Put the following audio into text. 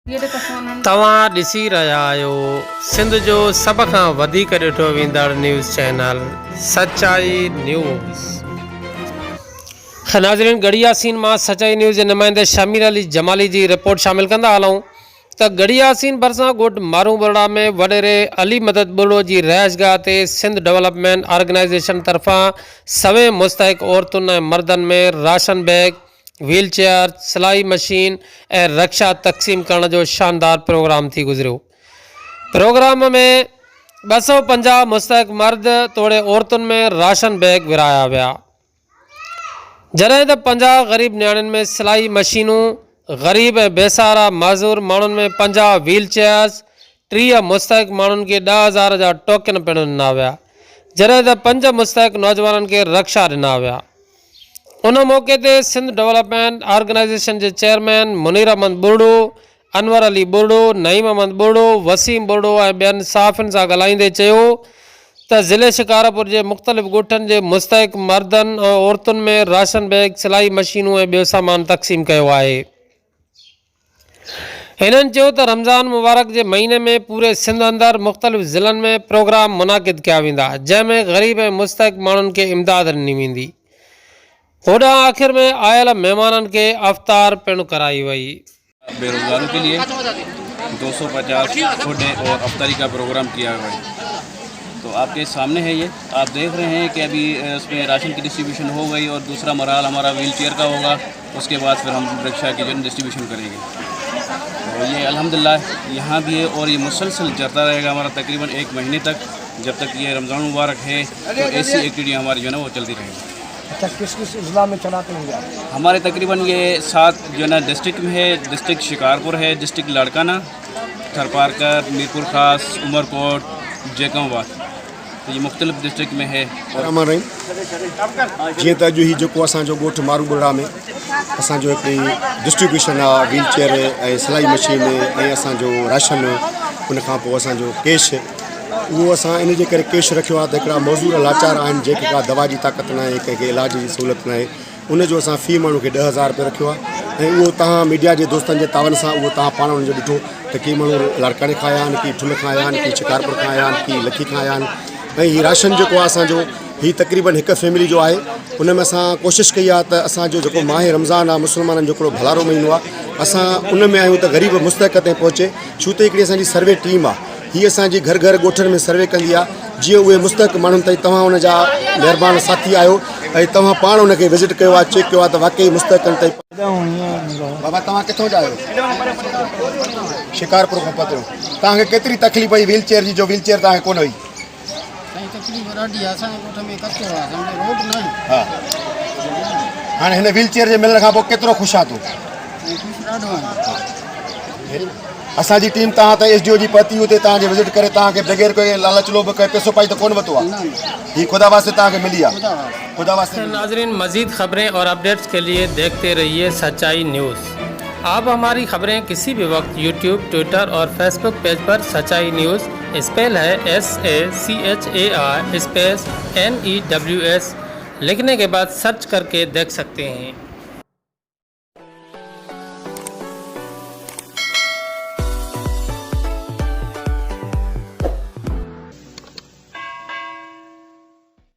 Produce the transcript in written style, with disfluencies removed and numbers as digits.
तव्हां ॾिसी रहिया आहियो सिंध जो सभ खां वधीक ॾिठो वेंदड़ न्यूज़ चैनल सचाई न्यूज़। नाज़रीन, गढ़ी यासीन मां सचाई न्यूज़ जे नुमाइंदे शमीर अली जमाली जी रिपोर्ट शामिल कंदा हलूं त गढ़ी यासीन भरिसां ॻोठ मारू बरड़ा में वॾेरे अली मदद बुर्ड़ो जी रहाइशगाह ते सिंध डेवलपमेंट ऑर्गेनाइजेशन तरफ़ां सवे मुस्तहिक औरतुनि ऐं मर्दनि में राशन बैग, व्हील चेयर, सिलाई मशीन ऐं रक्षा तक़सीम करण जो शानदार प्रोग्राम थी गुज़रियो। प्रोग्राम में 250 मुस्तहिक मर्द तोड़े औरतुनि में राशन बैग विराया विया, जॾहिं त 50 ग़रीब नियाणियुनि में सिलाई मशीनूं, ग़रीब ऐं बेसहारा माज़ूर माण्हुनि में 50 व्हील चेयर्स, 30 मुस्तहिक माण्हुनि खे 10,000 जा टोकन पिणु ॾिना विया, जॾहिं त 5 मुस्तहिक नौजवाननि खे रक्षा ॾिना विया। उन मौक़े ते सिंध डेवलपमेंट ऑर्गेनाइजेशन के चेयरमैन मुनीर अहमद बुर्ड़ो, अनवर अली बुर्ड़ो, नईम अहमद बुर्ड़ो, वसीम बुर्ड़ो ऐं ॿियनि साफ़िन सां ॻाल्हाईंदे चयो त ज़िले शिकारपुर के मुख़्तलिफ़ ॻोठनि के मुस्तहिक मर्दनि और औरतुनि में राशन बैग, सिलाई मशीनूं ऐं ॿियो सामान तक़सीम कयो आहे। हिननि चयो त रमज़ान मुबारक के महीने में पूरे सिंध अंदर मुख़्तलिफ़ ज़िलनि में प्रोग्राम मुनाक़िद किया वेंदा, जंहिंमें ग़रीब ऐं मुस्तहिक माण्हुनि खे इमदाद ॾिनी वेंदी। होॾां आख़िर में आयल मेहमाननि के अफ्तार पिणु कराई वई। बेरोजगारों के लिए 250 फूड और अफ्तारी का प्रोग्राम किया हुआ है। तो आपके सामने है ये, आप देख रहे हैं कि अभी उसमें राशन की डिस्ट्रीब्यूशन हो गई और दूसरा मरहल हमारा व्हील चेयर का होगा, उसके बाद फिर हम रिक्शा की जो डिस्ट्रीब्यूशन करेंगे। तो ये अल्हम्दुलिल्लाह यहाँ भी है और ये मुसलसल चलता रहेगा हमारा तकरीबन 1 महीने तक, जब तक ये रमज़ान मुबारक है। तो ऐसी एक्टिविटी हमारी जो है ना वो चलती रहेगी। अच्छा, किस किस जिला में चलाते हैं? हमारे तकरीबन ये 7 जो है ना डिस्ट्रिक्ट में है। डिस्ट्रिक्ट शिकारपुर है, डिस्ट्रिक्ट लाड़काना, थरपारकर, मीरपुर खास, उमरकोट, जैकमाबाद, तो ये मुख्तलिफ डिस्ट्रिक्ट में है। और जी तो अॼु ही जो असो गोठ मारू बरड़ा में असो डिस्ट्रीब्यूशन आ व्हील चेयर, सिलाई मशीन ऐं असो राशन, उन असो कैश, वो असां इन जे करे कैश रखियो आहे त हिकिड़ा मज़दूर लाचार आहिनि जंहिंखे का दवा जी ताक़त न आहे, कंहिंखे इलाज जी सहूलियत न आहे, उनजो असां फ़ी माण्हू खे 10,000 रुपया रखियो आहे। ऐं उहो तव्हां मीडिया जे दोस्तनि जे तावन सां उहो तव्हां पाण उनजो ॾिठो त की माण्हू लाड़काने खां आया आहिनि, की ठुल खां आया आहिनि, की शिकारपुर खां आया आहिनि, की लखी खां आया आहिनि। ऐं हीउ राशन जेको आहे असांजो हीउ तक़रीबन हिकु फैमिली जो आहे। उन में असां कोशिशि कई आहे त असांजो जेको माह रमज़ान आहे, मुस्लमाननि जो हिकिड़ो भलारो महीनो आहे, असां उन में आहियूं त ग़रीब मुस्तहिक ताईं पहुचे। छो त हिकिड़ी असांजी सर्वे टीम आहे, ही असांजी घर घर ॻोठनि में सर्वे कंदी आहे, जीअं उहे मुस्तहिक माण्हुनि ताईं तव्हां उनजा महिरबान साथी आहियो ऐं तव्हां पाण उनखे विज़िट कयो आहे, चेक कयो आहे त वाकई मुस्तहिकनि ताईं। बाबा तव्हां किथां जा आहियो? शिकारपुर खां पतिरो। तव्हांखे केतिरी तकलीफ़ पई व्हील चेयर जी? जो व्हील चेयर तव्हांखे कोन हुई? हा, हाणे हिन व्हील चेयर जे मिलण खां पोइ केतिरो ख़ुशि आहे तूं? असांजी टीम तव्हां त SDO जी पहुती हुते तव्हांखे विज़िट करे तव्हांखे बग़ैर कोई लालच लोभ कोई पैसो पाई त कोन वरितो आहे, हीअ ख़ुदा वास्ते तव्हांखे मिली आहे, ख़ुदा वास्ते। नाज़रीन, मज़ीद खबरें और अपडेट्स के लिए देखते रहिए सच्चाई न्यूज़। आप हमारी खबरें किसी भी वक्त यूट्यूब, ट्विटर और फेसबुक पेज पर सच्चाई न्यूज़, स्पेल है SACHAI स्पेस NEWS लिखने के बाद सर्च करके देख सकते हैं।